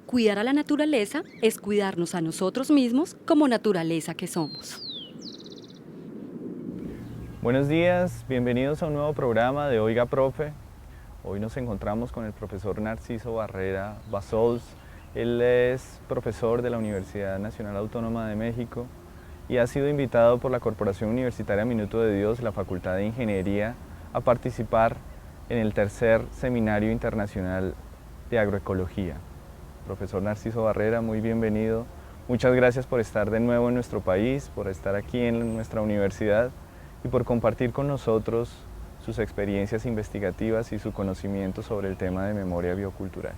Cuidar a la naturaleza es cuidarnos a nosotros mismos como naturaleza que somos. Buenos días, bienvenidos a un nuevo programa de Oiga Profe. Hoy nos encontramos con el profesor Narciso Barrera Bassols. Él es profesor de la Universidad Nacional Autónoma de México y ha sido invitado por la Corporación Universitaria Minuto de Dios, la Facultad de Ingeniería, a participar en el tercer Seminario Internacional de Agroecología. Profesor Narciso Barrera, muy bienvenido. Muchas gracias por estar de nuevo en nuestro país, por estar aquí en nuestra universidad y por compartir con nosotros sus experiencias investigativas y su conocimiento sobre el tema de memoria biocultural.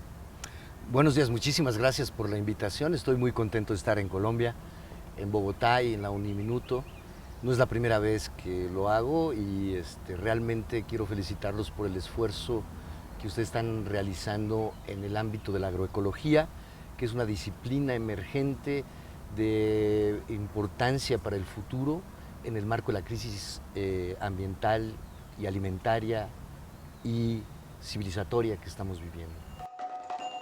Buenos días, muchísimas gracias por la invitación. Estoy muy contento de estar en Colombia, en Bogotá y en la Uniminuto. No es la primera vez que lo hago y realmente quiero felicitarlos por el esfuerzo que ustedes están realizando en el ámbito de la agroecología, que es una disciplina emergente de importancia para el futuro en el marco de la crisis ambiental y alimentaria y civilizatoria que estamos viviendo.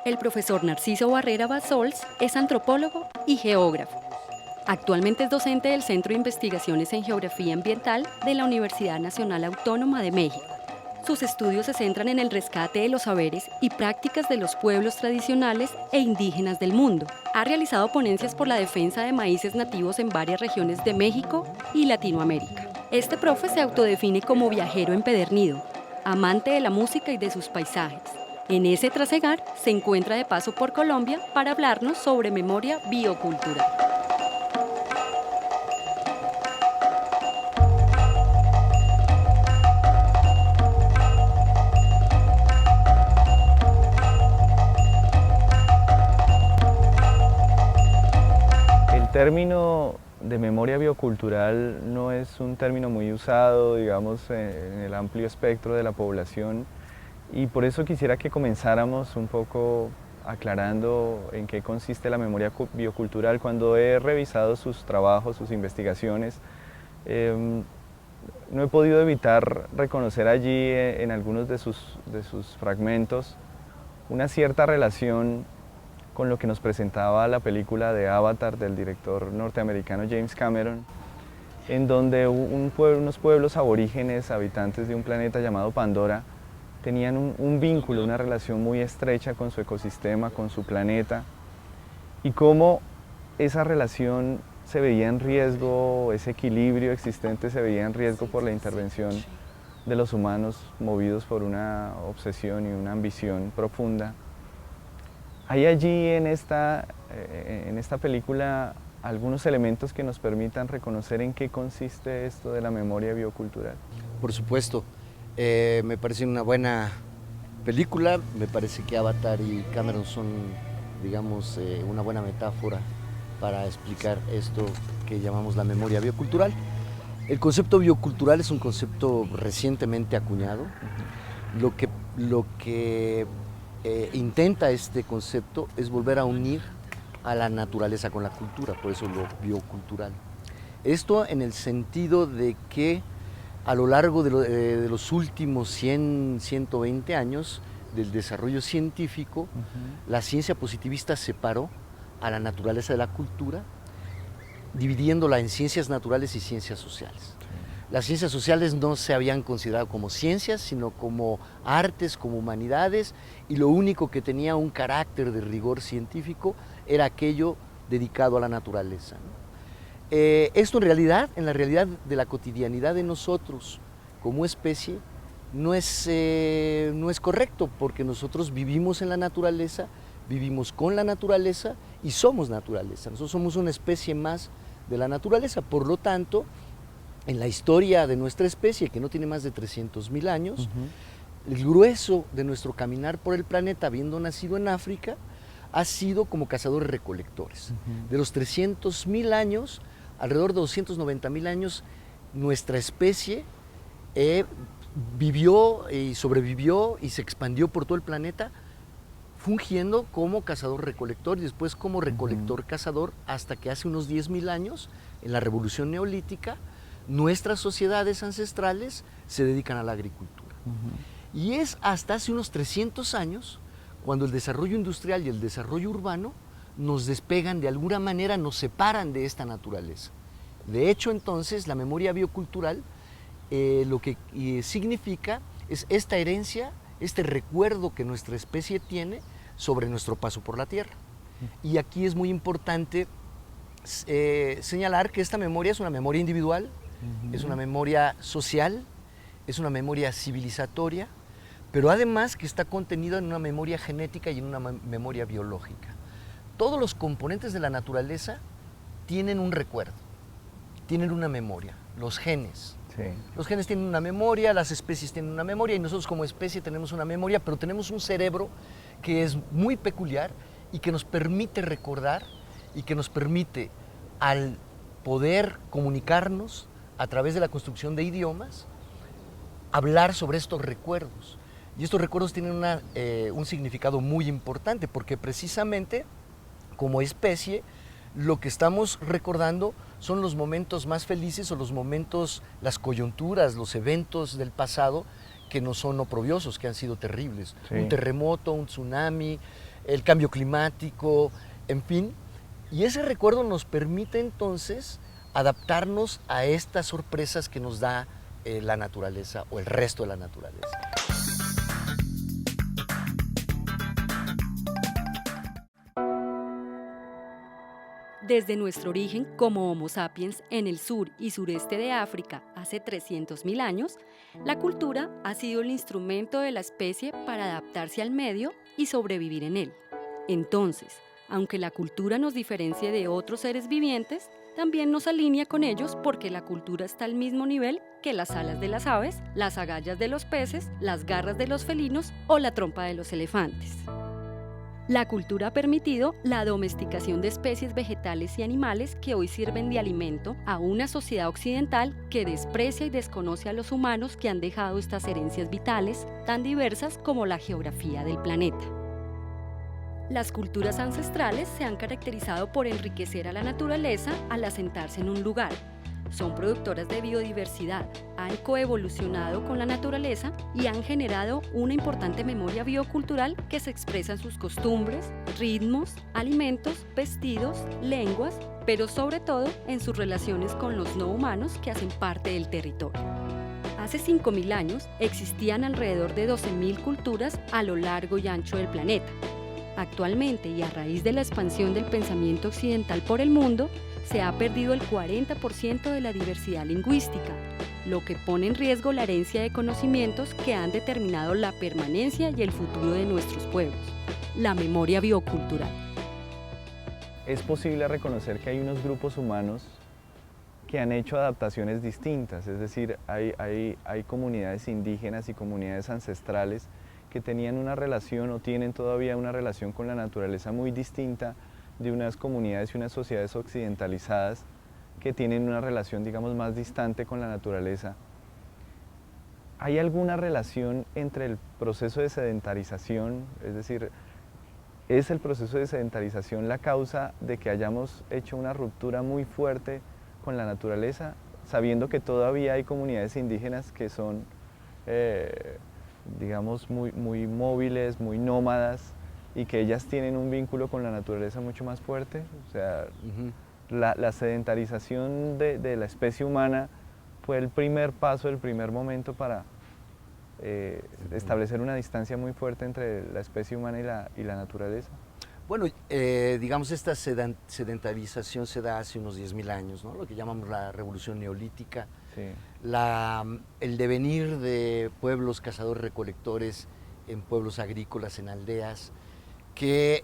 El profesor Narciso Barrera Bassols es antropólogo y geógrafo. Actualmente es docente del Centro de Investigaciones en Geografía Ambiental de la Universidad Nacional Autónoma de México. Sus estudios se centran en el rescate de los saberes y prácticas de los pueblos tradicionales e indígenas del mundo. Ha realizado ponencias por la defensa de maíces nativos en varias regiones de México y Latinoamérica. Este profe se autodefine como viajero empedernido, amante de la música y de sus paisajes. En ese trasegar se encuentra de paso por Colombia para hablarnos sobre memoria biocultural. El término de memoria biocultural no es un término muy usado, digamos, en el amplio espectro de la población, y por eso quisiera que comenzáramos un poco aclarando en qué consiste la memoria biocultural. Cuando he revisado sus trabajos, sus investigaciones, no he podido evitar reconocer allí en algunos de sus fragmentos una cierta relación con lo que nos presentaba la película de Avatar del director norteamericano James Cameron, en donde unos pueblos aborígenes, habitantes de un planeta llamado Pandora, tenían un vínculo, una relación muy estrecha con su ecosistema, con su planeta, y cómo esa relación se veía en riesgo, ese equilibrio existente se veía en riesgo por la intervención de los humanos movidos por una obsesión y una ambición profunda. ¿Hay allí en esta película algunos elementos que nos permitan reconocer en qué consiste esto de la memoria biocultural? Por supuesto, me parece una buena película, me parece que Avatar y Cameron son, digamos, una buena metáfora para explicar esto que llamamos la memoria biocultural. El concepto biocultural es un concepto recientemente acuñado. Lo que intenta este concepto es volver a unir a la naturaleza con la cultura, por eso lo biocultural. Esto en el sentido de que a lo largo de los últimos 100, 120 años del desarrollo científico, la ciencia positivista separó a la naturaleza de la cultura, dividiéndola en ciencias naturales y ciencias sociales. Las ciencias sociales no se habían considerado como ciencias, sino como artes, como humanidades, y lo único que tenía un carácter de rigor científico era aquello dedicado a la naturaleza, ¿no? Esto en la realidad de la cotidianidad de nosotros como especie no es correcto, porque nosotros vivimos en la naturaleza, vivimos con la naturaleza y somos naturaleza. Nosotros somos una especie más de la naturaleza, por lo tanto, en la historia de nuestra especie, que no tiene más de 300.000 años, el grueso de nuestro caminar por el planeta, habiendo nacido en África, ha sido como cazadores-recolectores. De los 300.000 años, alrededor de 290.000 años, nuestra especie vivió y sobrevivió y se expandió por todo el planeta, fungiendo como cazador-recolector y después como recolector-cazador, hasta que hace unos 10.000 años, en la Revolución Neolítica, nuestras sociedades ancestrales se dedican a la agricultura. Y es hasta hace unos 300 años cuando el desarrollo industrial y el desarrollo urbano nos despegan, de alguna manera nos separan de esta naturaleza. De hecho, entonces, la memoria biocultural lo que significa es esta herencia, este recuerdo que nuestra especie tiene sobre nuestro paso por la Tierra. Y aquí es muy importante señalar que esta memoria es una memoria individual, es una memoria social, es una memoria civilizatoria, pero además que está contenida en una memoria genética y en una memoria biológica. Todos los componentes de la naturaleza tienen un recuerdo, tienen una memoria, los genes. Sí. Los genes tienen una memoria, las especies tienen una memoria y nosotros como especie tenemos una memoria, pero tenemos un cerebro que es muy peculiar y que nos permite recordar y que nos permite, al poder comunicarnos a través de la construcción de idiomas, hablar sobre estos recuerdos. Y estos recuerdos tienen un significado muy importante porque precisamente como especie lo que estamos recordando son los momentos más felices o los momentos, las coyunturas, los eventos del pasado que no son oprobiosos, que han sido terribles. Sí. Un terremoto, un tsunami, el cambio climático, en fin. Y ese recuerdo nos permite entonces adaptarnos a estas sorpresas que nos da la naturaleza o el resto de la naturaleza. Desde nuestro origen como Homo sapiens en el sur y sureste de África hace 300.000 años, la cultura ha sido el instrumento de la especie para adaptarse al medio y sobrevivir en él. Entonces, aunque la cultura nos diferencie de otros seres vivientes, también nos alinea con ellos porque la cultura está al mismo nivel que las alas de las aves, las agallas de los peces, las garras de los felinos o la trompa de los elefantes. La cultura ha permitido la domesticación de especies vegetales y animales que hoy sirven de alimento a una sociedad occidental que desprecia y desconoce a los humanos que han dejado estas herencias vitales tan diversas como la geografía del planeta. Las culturas ancestrales se han caracterizado por enriquecer a la naturaleza al asentarse en un lugar. Son productoras de biodiversidad, han coevolucionado con la naturaleza y han generado una importante memoria biocultural que se expresa en sus costumbres, ritmos, alimentos, vestidos, lenguas, pero sobre todo en sus relaciones con los no humanos que hacen parte del territorio. Hace 5.000 años existían alrededor de 12.000 culturas a lo largo y ancho del planeta. Actualmente, y a raíz de la expansión del pensamiento occidental por el mundo, se ha perdido el 40% de la diversidad lingüística, lo que pone en riesgo la herencia de conocimientos que han determinado la permanencia y el futuro de nuestros pueblos, la memoria biocultural. Es posible reconocer que hay unos grupos humanos que han hecho adaptaciones distintas, es decir, hay comunidades indígenas y comunidades ancestrales que tenían una relación o tienen todavía una relación con la naturaleza muy distinta de unas comunidades y unas sociedades occidentalizadas que tienen una relación, digamos, más distante con la naturaleza. ¿Hay alguna relación entre el proceso de sedentarización, es decir, es el proceso de sedentarización la causa de que hayamos hecho una ruptura muy fuerte con la naturaleza, sabiendo que todavía hay comunidades indígenas que son, digamos, muy móviles, muy nómadas, y que ellas tienen un vínculo con la naturaleza mucho más fuerte? O sea, la sedentarización de la especie humana fue el primer paso, el primer momento para establecer una distancia muy fuerte entre la especie humana y la naturaleza. Bueno, digamos, esta sedentarización se da hace unos 10.000 años, ¿no? Lo que llamamos la revolución neolítica, Sí. El devenir de pueblos cazadores-recolectores en pueblos agrícolas, en aldeas, que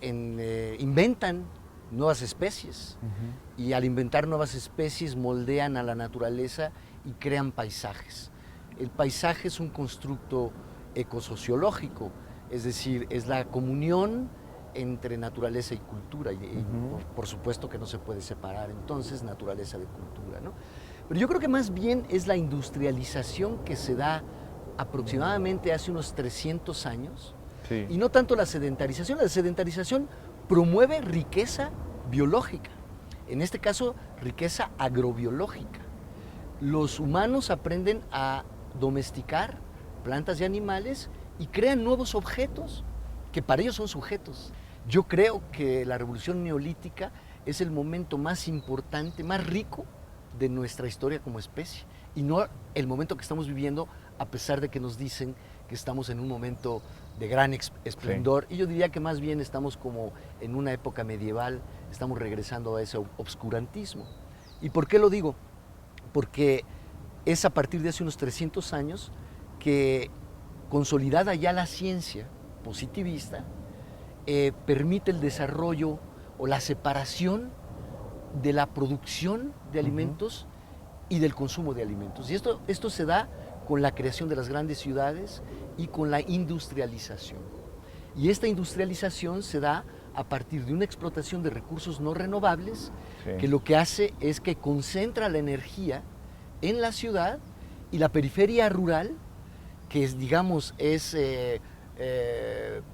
inventan nuevas especies y al inventar nuevas especies moldean a la naturaleza y crean paisajes. El paisaje es un constructo ecosociológico, es decir, es la comunión entre naturaleza y cultura y por supuesto que no se puede separar entonces naturaleza de cultura, ¿no? Pero yo creo que más bien es la industrialización que se da aproximadamente hace unos 300 años. Sí. Y no tanto la sedentarización. La sedentarización promueve riqueza biológica, en este caso riqueza agrobiológica. Los humanos aprenden a domesticar plantas y animales y crean nuevos objetos que para ellos son sujetos. Yo creo que la revolución neolítica es el momento más importante, más rico de nuestra historia como especie, y no el momento que estamos viviendo, a pesar de que nos dicen que estamos en un momento de gran esplendor, sí. Y yo diría que más bien estamos como en una época medieval, estamos regresando a ese obscurantismo. ¿Y por qué lo digo? Porque es a partir de hace unos 300 años que, consolidada ya la ciencia positivista, permite el desarrollo o la separación de la producción de alimentos y del consumo de alimentos. Y esto se da con la creación de las grandes ciudades y con la industrialización. Y esta industrialización se da a partir de una explotación de recursos no renovables, sí. Que lo que hace es que concentra la energía en la ciudad, y la periferia rural, que es, digamos, es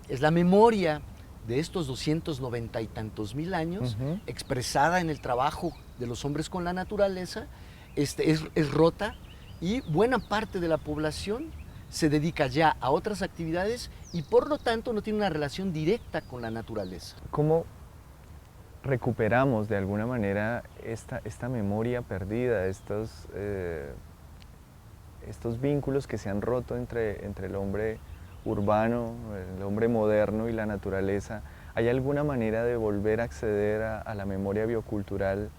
la memoria de estos 290 y tantos mil años, expresada en el trabajo de los hombres con la naturaleza, es rota, y buena parte de la población se dedica ya a otras actividades y por lo tanto no tiene una relación directa con la naturaleza. ¿Cómo recuperamos de alguna manera esta memoria perdida, estos vínculos que se han roto entre el hombre urbano, el hombre moderno y la naturaleza? ¿Hay alguna manera de volver a acceder a la memoria biocultural?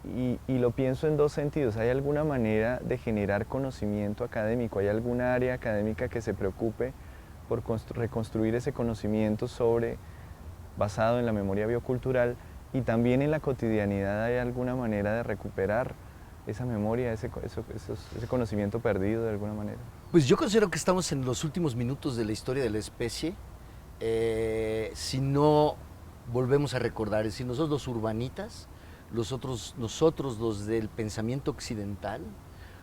Y lo pienso en dos sentidos. ¿Hay alguna manera de generar conocimiento académico? ¿Hay alguna área académica que se preocupe por reconstruir ese conocimiento basado en la memoria biocultural? Y también en la cotidianidad, ¿hay alguna manera de recuperar esa memoria, ese conocimiento perdido de alguna manera? Pues yo considero que estamos en los últimos minutos de la historia de la especie, si no volvemos a recordar, es decir, nosotros los urbanitas, nosotros los del pensamiento occidental,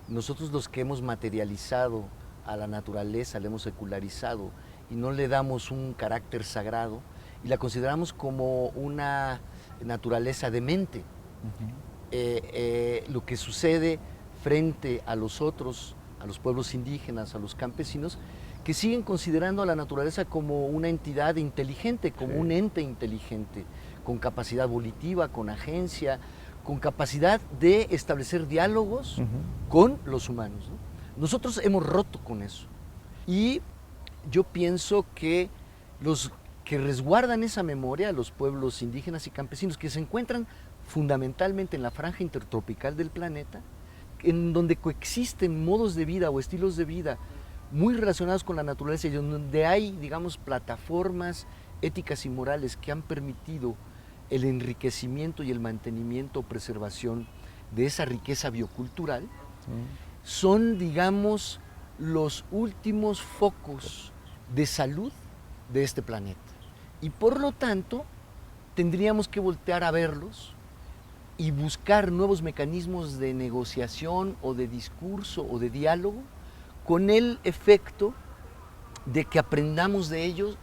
nosotros los que hemos materializado a la naturaleza, la hemos secularizado y no le damos un carácter sagrado y la consideramos como una naturaleza demente. Lo que sucede frente a los otros, a los pueblos indígenas, a los campesinos, que siguen considerando a la naturaleza como una entidad inteligente, como un ente inteligente, con capacidad volitiva, con agencia, con capacidad de establecer diálogos con los humanos, ¿no? Nosotros hemos roto con eso. Y yo pienso que los que resguardan esa memoria, los pueblos indígenas y campesinos, que se encuentran fundamentalmente en la franja intertropical del planeta, en donde coexisten modos de vida o estilos de vida muy relacionados con la naturaleza y donde hay, digamos, plataformas éticas y morales que han permitido el enriquecimiento y el mantenimiento o preservación de esa riqueza biocultural, son, digamos, los últimos focos de salud de este planeta. Y por lo tanto, tendríamos que voltear a verlos y buscar nuevos mecanismos de negociación o de discurso o de diálogo con el efecto de que aprendamos de ellos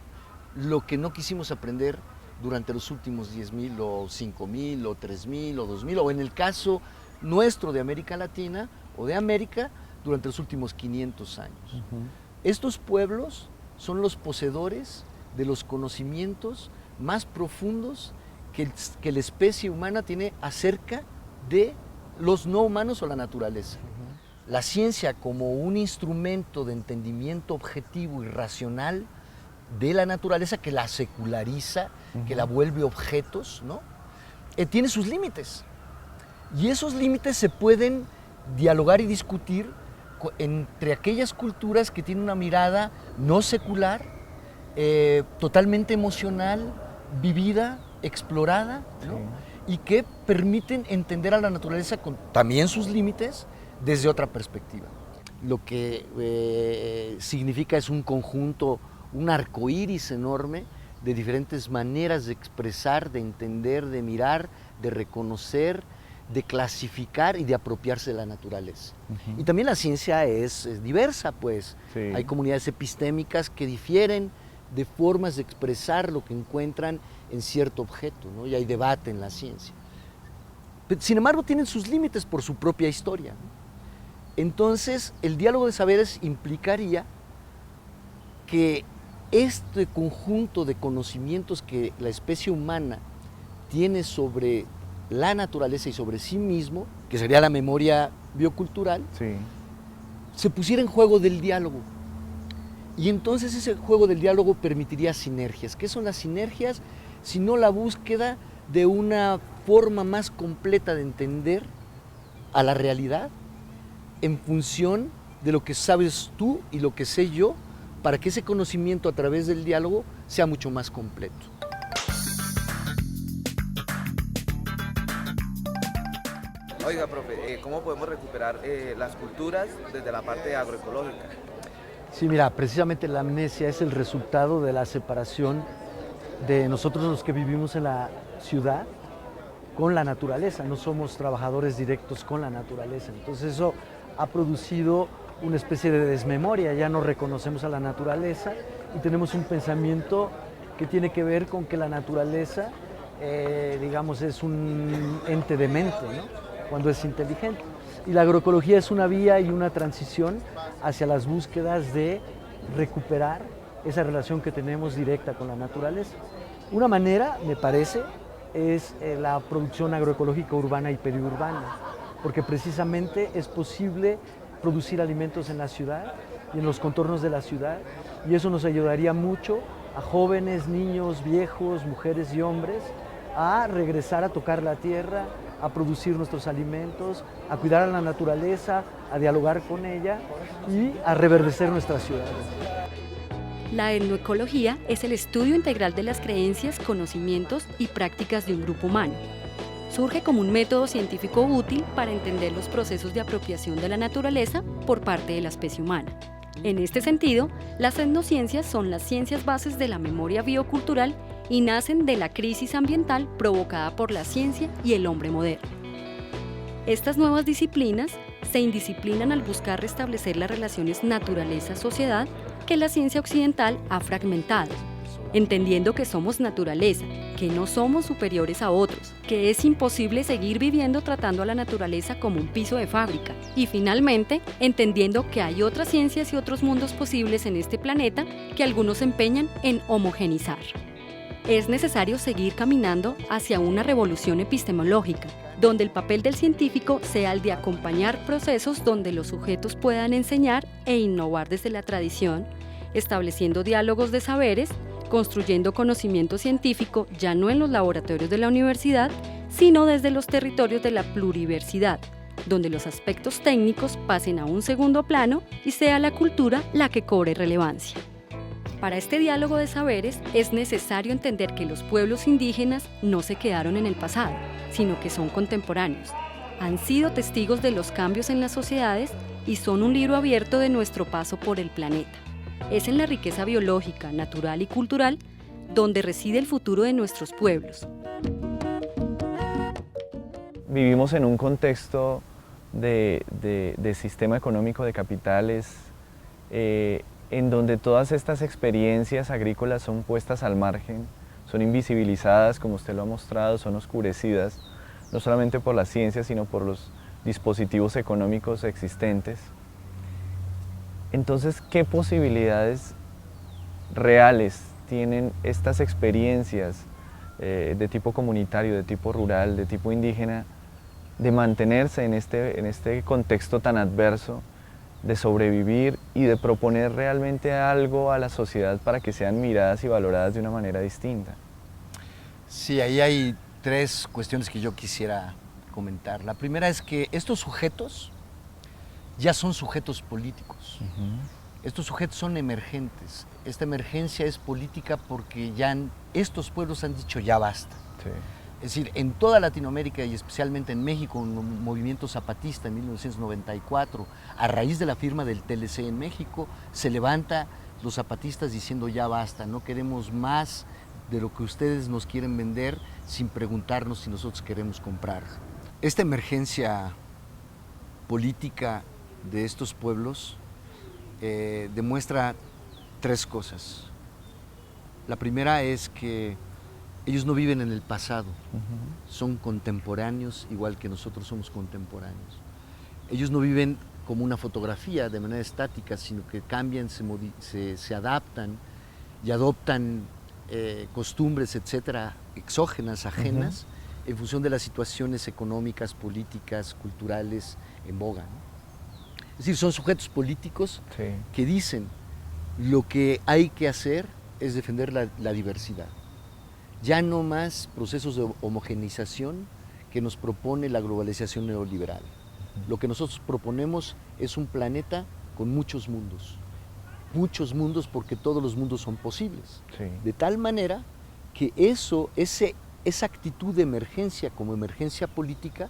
lo que no quisimos aprender durante los últimos 10.000 o 5.000 o 3.000 o 2.000, o en el caso nuestro de América Latina o de América, durante los últimos 500 años. Estos pueblos son los poseedores de los conocimientos más profundos que la especie humana tiene acerca de los no humanos o la naturaleza. La ciencia como un instrumento de entendimiento objetivo y racional de la naturaleza que la seculariza, que la vuelve objetos, ¿no? Tiene sus límites. Y esos límites se pueden dialogar y discutir entre aquellas culturas que tienen una mirada no secular, totalmente emocional, vivida, explorada, ¿no? Y que permiten entender a la naturaleza con también sus límites desde otra perspectiva. Lo que significa es un conjunto, un arcoíris enorme de diferentes maneras de expresar, de entender, de mirar, de reconocer, de clasificar y de apropiarse de la naturaleza. Y también la ciencia es diversa, pues. Hay comunidades epistémicas que difieren de formas de expresar lo que encuentran en cierto objeto, ¿no? Y hay debate en la ciencia. Pero, sin embargo, tienen sus límites por su propia historia, ¿no? Entonces, el diálogo de saberes implicaría que este conjunto de conocimientos que la especie humana tiene sobre la naturaleza y sobre sí mismo, que sería la memoria biocultural, Sí. se pusiera en juego del diálogo. Y entonces ese juego del diálogo permitiría sinergias. ¿Qué son las sinergias? Sino la búsqueda de una forma más completa de entender a la realidad en función de lo que sabes tú y lo que sé yo, para que ese conocimiento a través del diálogo sea mucho más completo. Oiga, profe, ¿cómo podemos recuperar las culturas desde la parte agroecológica? Sí, mira, precisamente la amnesia es el resultado de la separación de nosotros los que vivimos en la ciudad con la naturaleza, no somos trabajadores directos con la naturaleza. Entonces eso ha producido una especie de desmemoria, ya no reconocemos a la naturaleza y tenemos un pensamiento que tiene que ver con que la naturaleza, digamos, es un ente demente, ¿no? Cuando es inteligente. Y la agroecología es una vía y una transición hacia las búsquedas de recuperar esa relación que tenemos directa con la naturaleza. Una manera, me parece, es la producción agroecológica urbana y periurbana, porque precisamente es posible producir alimentos en la ciudad y en los contornos de la ciudad, y eso nos ayudaría mucho a jóvenes, niños, viejos, mujeres y hombres a regresar a tocar la tierra, a producir nuestros alimentos, a cuidar a la naturaleza, a dialogar con ella y a reverdecer nuestras ciudades. La etnoecología es el estudio integral de las creencias, conocimientos y prácticas de un grupo humano. Surge como un método científico útil para entender los procesos de apropiación de la naturaleza por parte de la especie humana. En este sentido, las etnociencias son las ciencias bases de la memoria biocultural y nacen de la crisis ambiental provocada por la ciencia y el hombre moderno. Estas nuevas disciplinas se indisciplinan al buscar restablecer las relaciones naturaleza-sociedad que la ciencia occidental ha fragmentado, entendiendo que somos naturaleza, que no somos superiores a otros, que es imposible seguir viviendo tratando a la naturaleza como un piso de fábrica, y finalmente, entendiendo que hay otras ciencias y otros mundos posibles en este planeta que algunos se empeñan en homogenizar. Es necesario seguir caminando hacia una revolución epistemológica, donde el papel del científico sea el de acompañar procesos donde los sujetos puedan enseñar e innovar desde la tradición, estableciendo diálogos de saberes, construyendo conocimiento científico ya no en los laboratorios de la universidad, sino desde los territorios de la pluriversidad, donde los aspectos técnicos pasen a un segundo plano y sea la cultura la que cobre relevancia. Para este diálogo de saberes es necesario entender que los pueblos indígenas no se quedaron en el pasado, sino que son contemporáneos. Han sido testigos de los cambios en las sociedades y son un libro abierto de nuestro paso por el planeta. Es en la riqueza biológica, natural y cultural donde reside el futuro de nuestros pueblos. Vivimos en un contexto de sistema económico de capitales, en donde todas estas experiencias agrícolas son puestas al margen, son invisibilizadas, como usted lo ha mostrado, son oscurecidas, no solamente por la ciencia, sino por los dispositivos económicos existentes. Entonces, ¿qué posibilidades reales tienen estas experiencias de tipo comunitario, de tipo rural, de tipo indígena, de mantenerse en este contexto tan adverso, de sobrevivir y de proponer realmente algo a la sociedad para que sean miradas y valoradas de una manera distinta? Sí, ahí hay tres cuestiones que yo quisiera comentar. La primera es que estos sujetos ya son sujetos políticos. Estos sujetos son emergentes. Esta emergencia es política porque ya estos pueblos han dicho ya basta. Sí. Es decir, en toda Latinoamérica y especialmente en México, en el movimiento zapatista en 1994, a raíz de la firma del TLC en México, se levanta los zapatistas diciendo ya basta, no queremos más de lo que ustedes nos quieren vender sin preguntarnos si nosotros queremos comprar. Esta emergencia política de estos pueblos demuestra tres cosas. La primera es que ellos no viven en el pasado, son contemporáneos igual que nosotros somos contemporáneos. Ellos no viven como una fotografía de manera estática, sino que cambian, se adaptan y adoptan costumbres, etcétera, exógenas, ajenas, en función de las situaciones económicas, políticas, culturales en boga, ¿no? Es decir, son sujetos políticos que dicen lo que hay que hacer es defender la diversidad. Ya no más procesos de homogeneización que nos propone la globalización neoliberal. Lo que nosotros proponemos es un planeta con muchos mundos porque todos los mundos son posibles. De tal manera que esa actitud de emergencia como emergencia política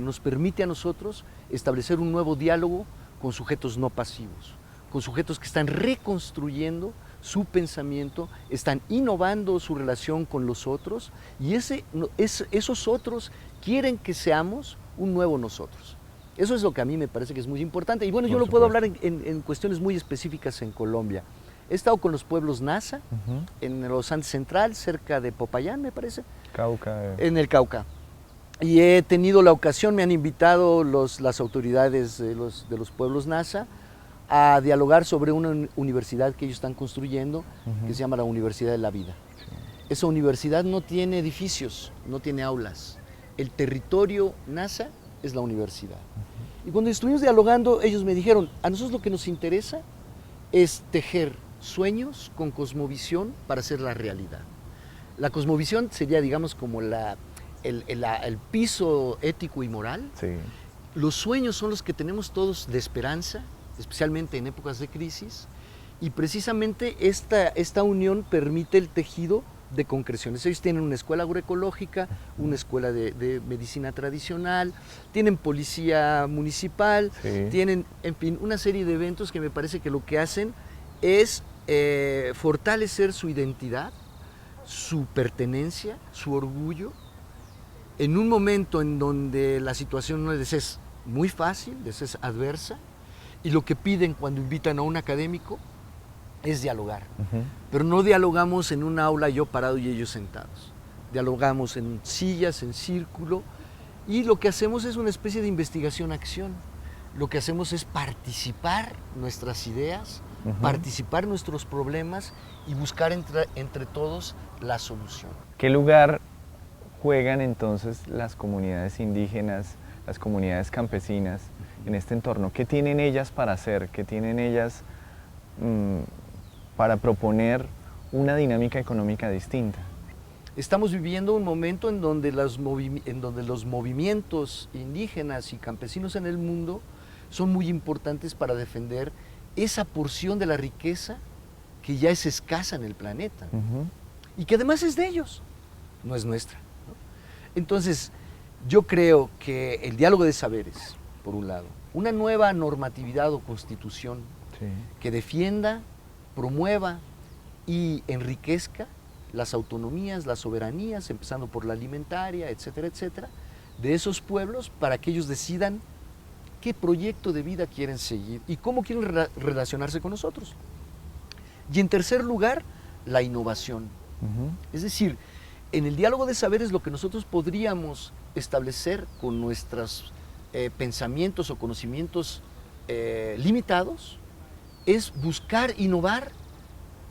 nos permite a nosotros establecer un nuevo diálogo con sujetos no pasivos, con sujetos que están reconstruyendo su pensamiento, están innovando su relación con los otros y esos otros quieren que seamos un nuevo nosotros. Eso es lo que a mí me parece que es muy importante. Y bueno, yo lo puedo hablar en cuestiones muy específicas en Colombia. He estado con los pueblos Nasa, en los Andes Central, cerca de Popayán, me parece. Cauca. En el Cauca. Y he tenido la ocasión, me han invitado las autoridades de los pueblos Nasa a dialogar sobre una universidad que ellos están construyendo, que se llama la Universidad de la Vida. Esa universidad no tiene edificios, no tiene aulas. El territorio Nasa es la universidad. Y cuando estuvimos dialogando, ellos me dijeron, a nosotros lo que nos interesa es tejer sueños con cosmovisión para hacer la realidad. La cosmovisión sería, digamos, como el piso ético y moral. Los sueños son los que tenemos todos de esperanza, especialmente en épocas de crisis, y precisamente esta unión permite el tejido de concreciones. Ellos tienen una escuela agroecológica, una escuela de medicina tradicional, tienen policía municipal, tienen, en fin, una serie de eventos que me parece que lo que hacen es fortalecer su identidad, su pertenencia, su orgullo, en un momento en donde la situación no les es muy fácil, les es adversa, y lo que piden cuando invitan a un académico es dialogar. Pero no dialogamos en un aula yo parado y ellos sentados. Dialogamos en sillas, en círculo, y lo que hacemos es una especie de investigación-acción. Lo que hacemos es participar nuestras ideas, participar nuestros problemas y buscar entre todos la solución. ¿Qué lugar juegan entonces las comunidades indígenas, las comunidades campesinas en este entorno? ¿Qué tienen ellas para hacer? ¿Qué tienen ellas para proponer una dinámica económica distinta? Estamos viviendo un momento en donde los movimientos indígenas y campesinos en el mundo son muy importantes para defender esa porción de la riqueza que ya es escasa en el planeta y que además es de ellos, no es nuestra, ¿no? Entonces, yo creo que el diálogo de saberes, por un lado, una nueva normatividad o constitución que defienda, promueva y enriquezca las autonomías, las soberanías, empezando por la alimentaria, etcétera, etcétera, de esos pueblos para que ellos decidan qué proyecto de vida quieren seguir y cómo quieren relacionarse con nosotros. Y en tercer lugar, la innovación. Es decir, en el diálogo de saberes lo que nosotros podríamos establecer con nuestros pensamientos o conocimientos limitados es buscar innovar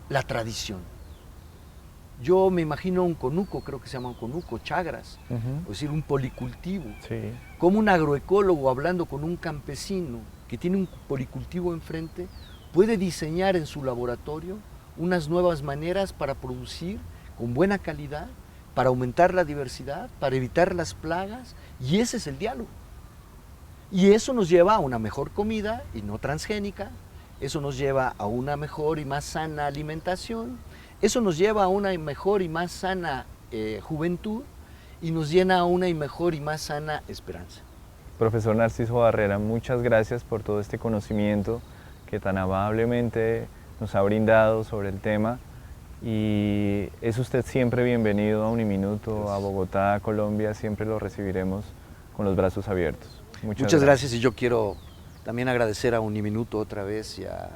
la tradición. Yo me imagino un conuco, creo que se llama un conuco, chagras, es decir, un policultivo. Como un agroecólogo hablando con un campesino que tiene un policultivo enfrente, puede diseñar en su laboratorio unas nuevas maneras para producir con buena calidad, para aumentar la diversidad, para evitar las plagas, y ese es el diálogo. Y eso nos lleva a una mejor comida y no transgénica, eso nos lleva a una mejor y más sana alimentación, eso nos lleva a una mejor y más sana juventud y nos llena a una mejor y más sana esperanza. Profesor Narciso Barrera, muchas gracias por todo este conocimiento que tan amablemente nos ha brindado sobre el tema, y es usted siempre bienvenido a Uniminuto, a Bogotá, a Colombia, siempre lo recibiremos con los brazos abiertos. Muchas gracias, y yo quiero también agradecer a Uniminuto otra vez y a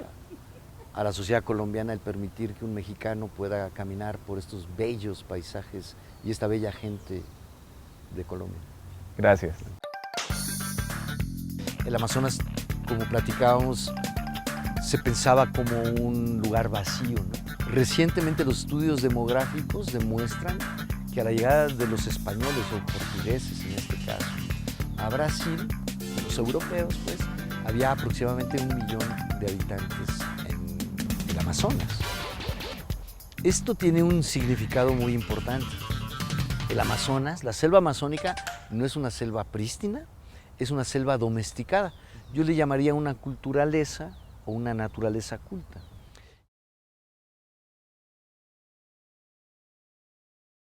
la sociedad colombiana el permitir que un mexicano pueda caminar por estos bellos paisajes y esta bella gente de Colombia. Gracias. El Amazonas, como platicábamos, se pensaba como un lugar vacío, ¿no? Recientemente los estudios demográficos demuestran que a la llegada de los españoles o portugueses en este caso a Brasil, los europeos pues, había aproximadamente 1 millón de habitantes en el Amazonas. Esto tiene un significado muy importante. El Amazonas, la selva amazónica, no es una selva prístina, es una selva domesticada. Yo le llamaría una culturaleza o una naturaleza culta.